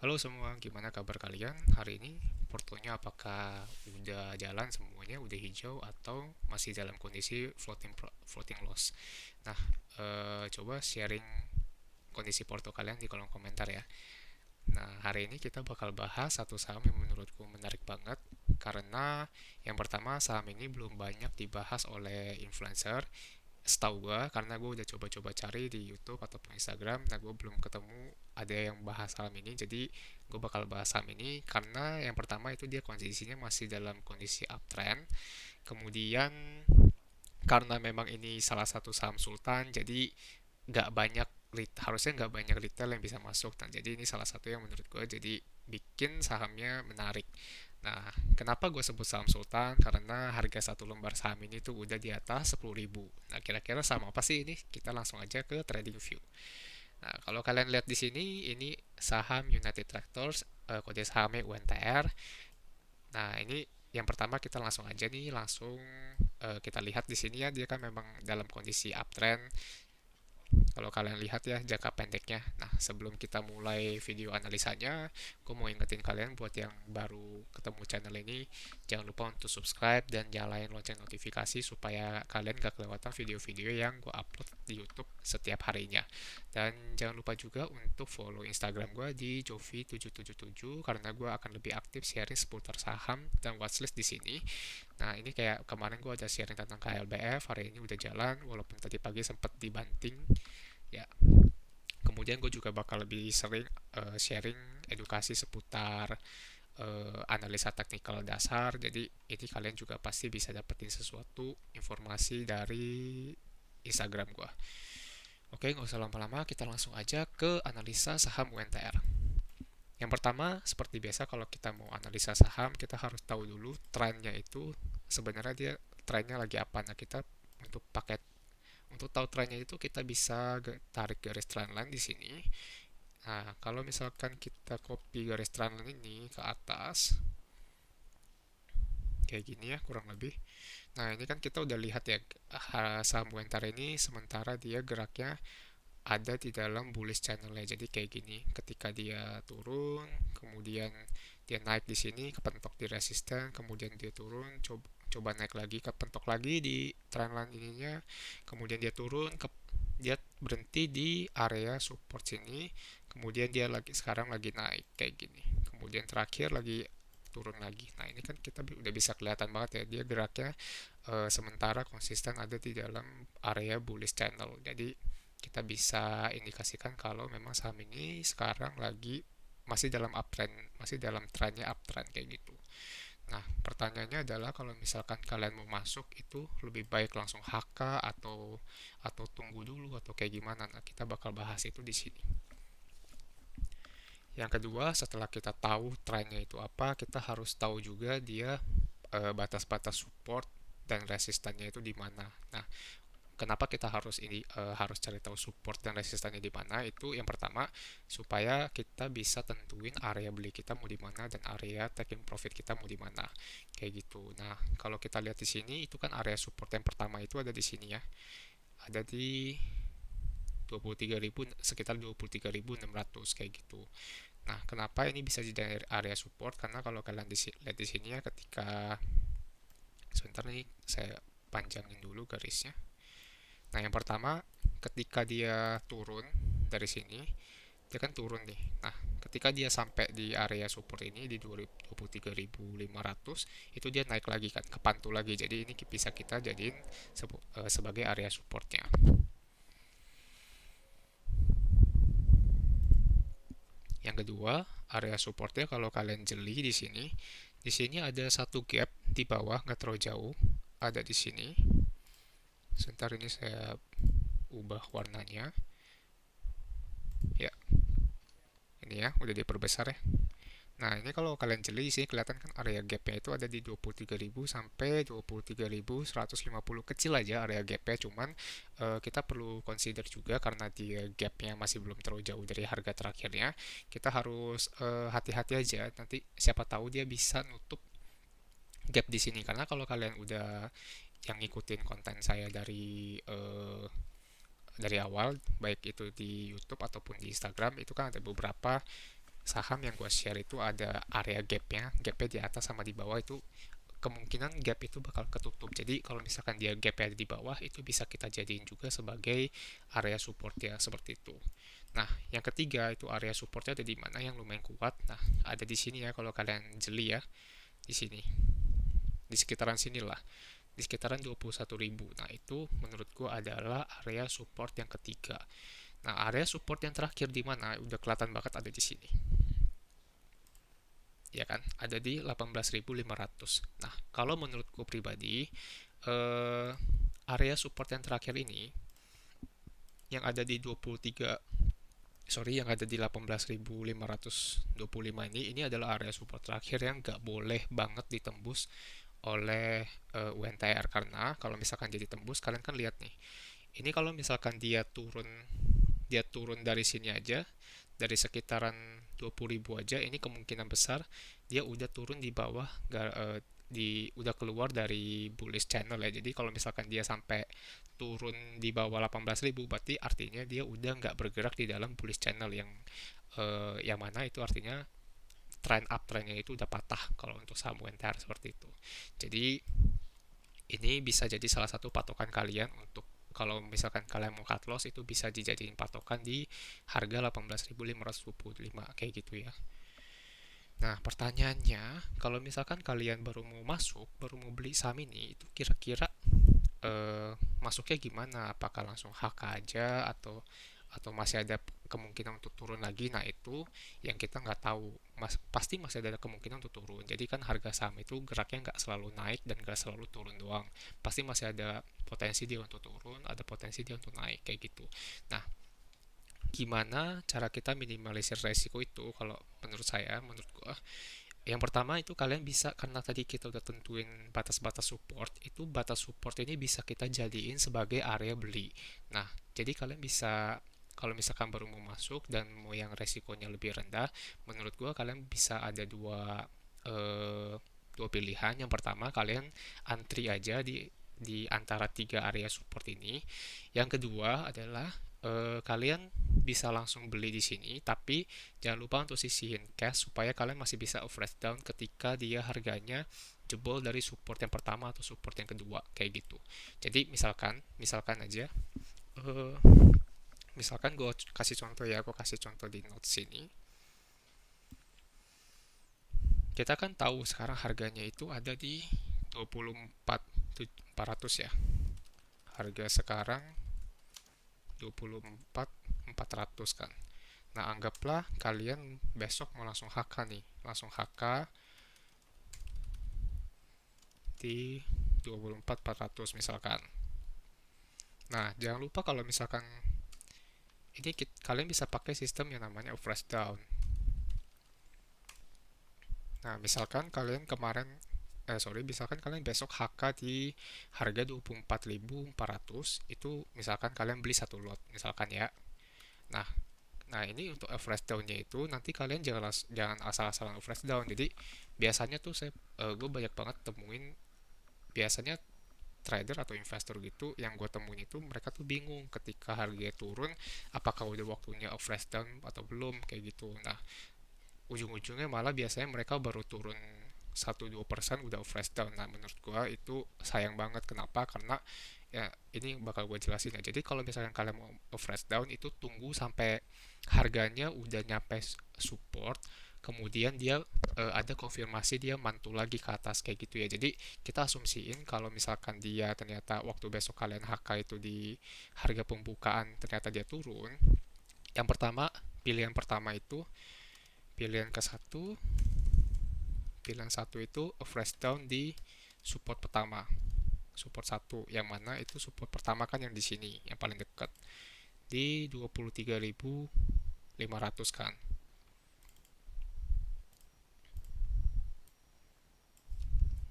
Halo semua, gimana kabar kalian hari ini? Portonya apakah udah jalan semuanya, udah hijau atau masih dalam kondisi floating loss? Nah, coba sharing kondisi porto kalian di kolom komentar ya. Nah, hari ini kita bakal bahas satu saham yang menurutku menarik banget karena yang pertama saham ini belum banyak dibahas oleh influencer setahu gue, karena gue udah coba-coba cari di YouTube ataupun Instagram. Nah, gue belum ketemu ada yang bahas saham ini, jadi gue bakal bahas saham ini karena yang pertama itu dia kondisinya masih dalam kondisi uptrend. Kemudian karena memang ini salah satu saham sultan, jadi nggak banyak harusnya nggak banyak retail yang bisa masuk. Nah, jadi ini salah satu yang menurut gue jadi bikin sahamnya menarik. Nah, kenapa gue sebut saham sultan? Karena harga satu lembar saham ini tuh udah di atas 10.000. Nah, kira-kira saham apa sih ini? Kita langsung aja ke trading view. Nah, kalau kalian lihat di sini, ini saham United Tractors, kode sahamnya UNTR. Nah, ini yang pertama kita langsung aja nih, langsung kita lihat di sini ya, dia kan memang dalam kondisi uptrend. Kalau kalian lihat ya jangka pendeknya. Nah, sebelum kita mulai video analisanya, gue mau ingetin kalian buat yang baru ketemu channel ini, jangan lupa untuk subscribe dan nyalain lonceng notifikasi supaya kalian gak kelewatan video-video yang gue upload di YouTube setiap harinya. Dan jangan lupa juga untuk follow Instagram gue di jovi777 karena gue akan lebih aktif sharing seputar saham dan watchlist di sini. Nah, ini kayak kemarin gue ada sharing tentang KLBF, hari ini udah jalan, walaupun tadi pagi sempat dibanting. Ya, kemudian gue juga bakal lebih sering sharing edukasi seputar analisa teknikal dasar. Jadi ini kalian juga pasti bisa dapetin sesuatu informasi dari Instagram gue. Oke, nggak usah lama-lama, kita langsung aja ke analisa saham UNTR. Yang pertama, seperti biasa kalau kita mau analisa saham, kita harus tahu dulu trennya itu sebenarnya dia trennya lagi apa. Nah, kita untuk pakai untuk tahu trennya itu kita bisa tarik garis trendline di sini. Nah, kalau misalkan kita copy garis trendline ini ke atas, kayak gini ya kurang lebih. Nah, ini kan kita udah lihat ya saham Wentara ini sementara dia geraknya ada di dalam bullish channelnya. Jadi kayak gini, ketika dia turun, kemudian dia naik di sini, kepentok di resisten, kemudian dia turun, coba naik lagi, kepentok lagi di trendline ininya, kemudian dia turun, dia berhenti di area support sini, kemudian dia lagi sekarang lagi naik kayak gini, kemudian terakhir lagi turun lagi. Nah, ini kan kita udah bisa kelihatan banget ya dia geraknya sementara konsisten ada di dalam area bullish channel. Jadi kita bisa indikasikan kalau memang saham ini sekarang lagi masih dalam uptrend, masih dalam trennya uptrend kayak gitu. Nah, pertanyaannya adalah kalau misalkan kalian mau masuk itu lebih baik langsung HK atau tunggu dulu atau kayak gimana. Nah, kita bakal bahas itu di sini. Yang kedua, setelah kita tahu trennya itu apa, kita harus tahu juga dia batas-batas support dan resistannya itu di mana. Nah, kenapa kita harus cari tahu support dan resistannya di mana? Itu yang pertama supaya kita bisa tentuin area beli kita mau di mana dan area taking profit kita mau di mana. Kayak gitu. Nah, kalau kita lihat di sini itu kan area support yang pertama itu ada di sini ya. Ada di 23.000, sekitar 23.600 kayak gitu. Nah, kenapa ini bisa jadi area support? Karena kalau kalian lihat di sini ya, ketika sebentar nih saya panjangin dulu garisnya. Nah, yang pertama, ketika dia turun dari sini, dia kan turun nih. Nah, ketika dia sampai di area support ini di 23.500, itu dia naik lagi kan, kepantul lagi. Jadi ini bisa kita jadiin sebagai area supportnya. Yang kedua, area supportnya kalau kalian jeli di sini ada satu gap di bawah, nggak terlalu jauh, ada di sini. Sebentar ini saya ubah warnanya. Ya, ini ya, udah diperbesar ya. Nah, ini kalau kalian jeli sih kelihatan kan area gapnya itu ada di 23.000 sampai 23.150, kecil aja area gapnya. Cuman kita perlu consider juga karena dia gapnya masih belum terlalu jauh dari harga terakhirnya. Kita harus hati-hati aja. Nanti siapa tahu dia bisa nutup gap di sini. Karena kalau kalian udah yang ngikutin konten saya dari awal, baik itu di YouTube ataupun di Instagram, itu kan ada beberapa saham yang gue share itu ada area gapnya di atas sama di bawah itu kemungkinan gap itu bakal ketutup. Jadi kalau misalkan dia gapnya ada di bawah itu bisa kita jadiin juga sebagai area support ya seperti itu. Nah, yang ketiga itu area supportnya ada di mana yang lumayan kuat. Nah, ada di sini ya kalau kalian jeli ya, di sini. Di sekitaran sinilah, di sekitaran 21.000. Nah, itu menurut gua adalah area support yang ketiga. Nah, area support yang terakhir di mana? Udah kelihatan banget ada di sini. Ya kan? Ada di 18.500. Nah, kalau menurutku pribadi, eh, area support yang terakhir ini yang ada di 23 sorry yang ada di 18.525 ini adalah area support terakhir yang nggak boleh banget ditembus oleh UNTR karena kalau misalkan jadi tembus kalian kan lihat nih ini kalau misalkan dia turun dari sini aja dari sekitaran 20.000 aja ini kemungkinan besar dia udah turun di bawah udah keluar dari bullish channel ya. Jadi kalau misalkan dia sampai turun di bawah 18.000 berarti artinya dia udah nggak bergerak di dalam bullish channel yang mana itu artinya trend uptrendnya itu udah patah kalau untuk saham UNTR seperti itu. Jadi ini bisa jadi salah satu patokan kalian untuk kalau misalkan kalian mau cut loss itu bisa dijadiin patokan di harga 18.525 kayak gitu ya. Nah, pertanyaannya, kalau misalkan kalian baru mau masuk, baru mau beli saham ini, itu kira-kira masuknya gimana? Apakah langsung HK aja atau masih ada kemungkinan untuk turun lagi? Nah, itu yang kita nggak tahu. Pasti masih ada kemungkinan untuk turun. Jadi kan harga saham itu geraknya nggak selalu naik dan nggak selalu turun doang. Pasti masih ada potensi dia untuk turun, ada potensi dia untuk naik kayak gitu. Nah, gimana cara kita minimalisir resiko itu? Kalau menurut gua, yang pertama itu kalian bisa karena tadi kita udah tentuin batas-batas support, itu batas support ini bisa kita jadiin sebagai area beli. Nah, jadi kalian bisa kalau misalkan baru mau masuk dan mau yang resikonya lebih rendah, menurut gua kalian bisa ada eh, dua pilihan. Yang pertama kalian antri aja di antara tiga area support ini. Yang kedua adalah kalian bisa langsung beli di sini, tapi jangan lupa untuk sisihin cash supaya kalian masih bisa average down ketika dia harganya jebol dari support yang pertama atau support yang kedua kayak gitu. Jadi misalkan aja, eh, misalkan gue kasih contoh ya, gue kasih contoh di notes sini. Kita kan tahu sekarang harganya itu ada di 24.400 ya. Harga sekarang 24.400 kan. Nah, anggaplah kalian besok mau langsung HK nih, langsung HK di 24.400 misalkan. Nah, jangan lupa kalau misalkan ini kalian bisa pakai sistem yang namanya average down. Nah, misalkan kalian besok HK di harga 24.400 itu misalkan kalian beli satu lot, misalkan ya. Nah, Nah, ini untuk average down-nya itu nanti kalian jangan asal-asalan average down. Jadi, biasanya tuh gue banyak banget temuin biasanya trader atau investor gitu yang gue temuin itu mereka tuh bingung ketika harganya turun apakah udah waktunya average down atau belum kayak gitu. Nah, ujung-ujungnya malah biasanya mereka baru turun 1-2% udah fresh down. Nah, menurut gua itu sayang banget. Kenapa? Karena ya ini bakal gue jelasin ya. Jadi kalau misalkan kalian mau fresh down itu tunggu sampai harganya udah nyampe support, kemudian dia ada konfirmasi dia mantul lagi ke atas kayak gitu ya. Jadi kita asumsiin kalau misalkan dia ternyata waktu besok kalian HK itu di harga pembukaan ternyata dia turun, yang pertama pilihan pertama itu pilihan ke satu pilihan satu itu fresh down di support pertama, support satu yang mana itu support pertama kan yang di sini yang paling dekat di 23.500 kan.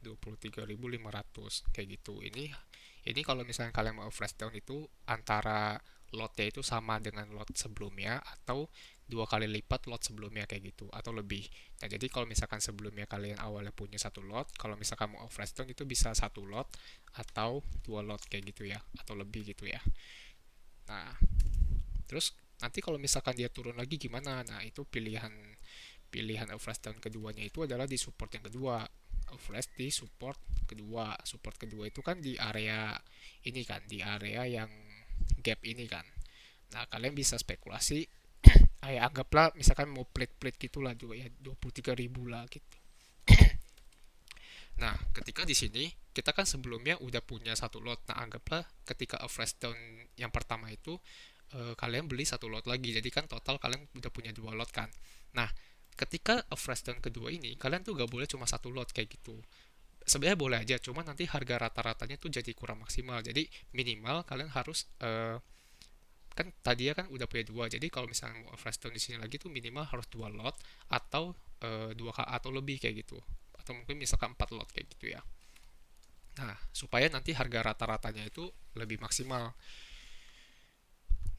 23.500 kayak gitu. Ini kalau misalnya kalian mau fresh down itu antara lotnya itu sama dengan lot sebelumnya atau dua kali lipat lot sebelumnya kayak gitu atau lebih. Nah, jadi kalau misalkan sebelumnya kalian awalnya punya satu lot, kalau misalkan mau fresh down itu bisa satu lot atau dua lot kayak gitu ya atau lebih gitu ya. Nah, terus nanti kalau misalkan dia turun lagi gimana? Nah, itu pilihan pilihan average down keduanya itu adalah di support yang kedua. Average di support kedua. Support kedua itu kan di area ini kan, di area yang gap ini kan. Nah, kalian bisa spekulasi, anggaplah misalkan mau plate-plate gitulah juga ya, 23.000 lah gitu. Nah, ketika di sini kita kan sebelumnya udah punya satu lot. Nah, anggaplah ketika average down yang pertama itu kalian beli satu lot lagi. Jadi kan total kalian udah punya dua lot kan. Nah, ketika average down kedua ini kalian tuh gak boleh cuma satu lot kayak gitu. Sebenarnya boleh aja, cuma nanti harga rata-ratanya tuh jadi kurang maksimal. Jadi minimal kalian harus kan tadi ya kan udah punya dua. Jadi kalau misalnya mau average down di sini lagi tuh minimal harus dua lot atau dua atau lebih kayak gitu. Atau mungkin misalkan empat lot kayak gitu ya. Nah, supaya nanti harga rata-ratanya itu lebih maksimal.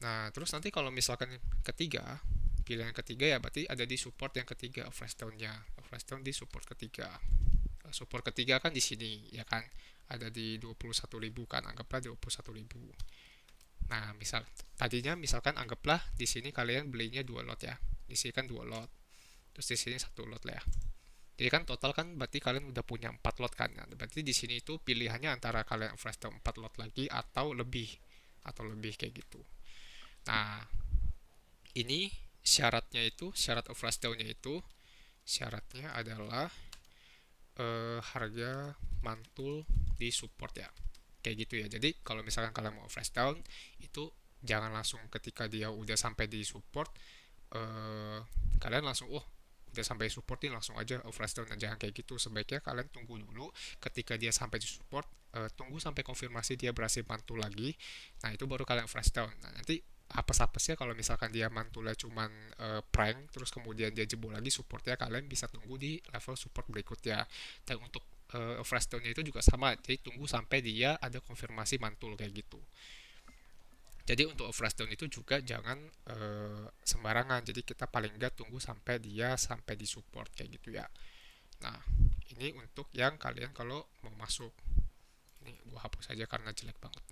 Nah, terus nanti kalau misalkan ketiga, pilihan ketiga ya berarti ada di support yang ketiga, flash down-nya. Flash down di support ketiga. Support ketiga kan di sini, ya kan? Ada di 21.000 kan, anggaplah 21.000. Nah, tadinya misalkan anggaplah di sini kalian belinya dua lot ya. Di sini kan dua lot. Terus di sini satu lot lah ya. Jadi kan total kan berarti kalian udah punya 4 lot kan. Nah, berarti di sini itu pilihannya antara kalian flash down 4 lot lagi atau lebih kayak gitu. Nah, ini syarat flash down-nya itu syaratnya adalah harga mantul di support ya. Kayak gitu ya. Jadi kalau misalkan kalian mau flash down itu jangan langsung ketika dia udah sampai di support kalian langsung udah sampai support nih langsung aja flash down, dan jangan kayak gitu. Sebaiknya kalian tunggu dulu ketika dia sampai di support, tunggu sampai konfirmasi dia berhasil mantul lagi. Nah, itu baru kalian flash down. Nah, nanti apes-apesnya kalau misalkan dia mantulnya cuman prank terus kemudian dia jebol lagi supportnya, kalian bisa tunggu di level support berikutnya. Dan untuk flash downnya itu juga sama, jadi tunggu sampai dia ada konfirmasi mantul kayak gitu. Jadi untuk flash down itu juga jangan sembarangan. Jadi kita paling nggak tunggu sampai dia sampai di support kayak gitu ya. Nah, ini untuk yang kalian kalau mau masuk. Ini gua hapus aja karena jelek banget.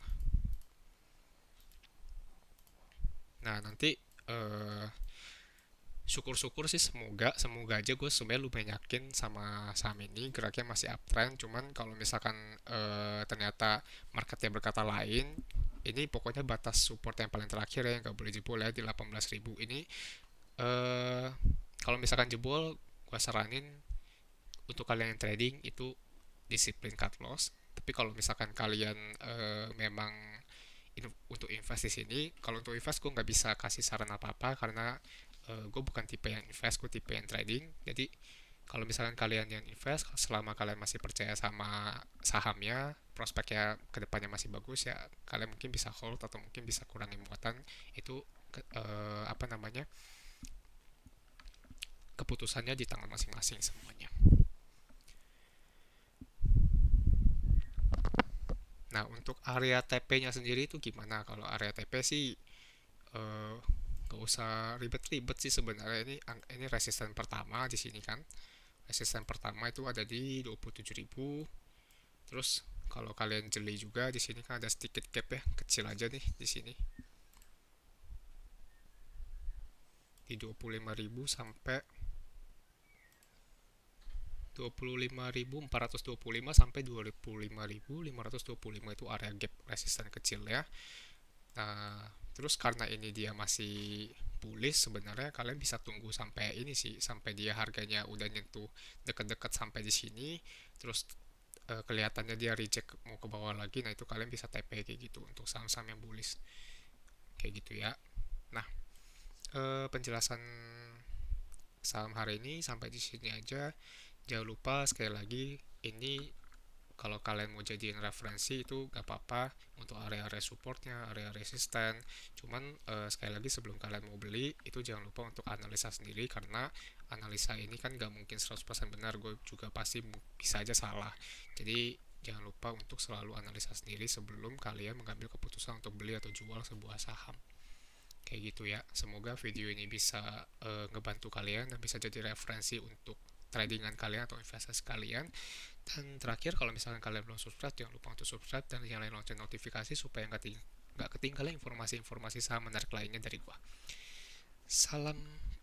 Nah, nanti eh, syukur-syukur sih, semoga aja gue sebenarnya lumayan yakin sama saham ini geraknya masih uptrend. Cuman kalau misalkan ternyata marketnya berkata lain, ini pokoknya batas support yang paling terakhir ya, yang nggak boleh jebol ya, di 18.000 ini. eh Kalau misalkan jebol, gue saranin untuk kalian yang trading itu disiplin cut loss. Tapi kalau misalkan kalian memang untuk invest di sini, kalau untuk invest gue nggak bisa kasih saran apa-apa karena gue bukan tipe yang invest, gue tipe yang trading. Jadi kalau misalkan kalian yang invest, selama kalian masih percaya sama sahamnya, prospeknya kedepannya masih bagus ya, kalian mungkin bisa hold atau mungkin bisa kurangi muatan. Itu apa namanya, keputusannya di tangan masing-masing semuanya. Nah, untuk area TP-nya sendiri itu gimana? Kalau area TP sih eh, nggak usah ribet-ribet sih sebenarnya. Ini resisten pertama di sini kan. Resisten pertama itu ada di 27.000. Terus kalau kalian jeli juga di sini kan ada sedikit gap ya, kecil aja nih di sini. Di 25.000 sampai 25.425 sampai 25.525 itu area gap resisten kecil ya. Nah, terus karena ini dia masih bullish, sebenarnya kalian bisa tunggu sampai ini sih, sampai dia harganya udah nyentuh deket-deket sampai di sini, terus kelihatannya dia reject mau ke bawah lagi. Nah, itu kalian bisa TP kayak gitu untuk saham-saham yang bullish kayak gitu ya. Nah, penjelasan saham hari ini sampai di sini aja. Jangan lupa sekali lagi, ini kalau kalian mau jadiin referensi itu gak apa-apa untuk area-area supportnya, area resisten. Cuman sekali lagi sebelum kalian mau beli itu jangan lupa untuk analisa sendiri, karena analisa ini kan gak mungkin 100% benar, gue juga pasti bisa aja salah. Jadi jangan lupa untuk selalu analisa sendiri sebelum kalian mengambil keputusan untuk beli atau jual sebuah saham. Kayak gitu ya. Semoga video ini bisa ngebantu kalian dan bisa jadi referensi untuk tradingan kalian atau investasi kalian. Dan terakhir, kalau misalkan kalian belum subscribe, jangan lupa untuk subscribe dan nyalain lonceng notifikasi supaya nggak ketinggalan informasi-informasi saham menarik lainnya dari gua. Salam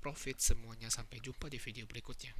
profit semuanya. Sampai jumpa di video berikutnya.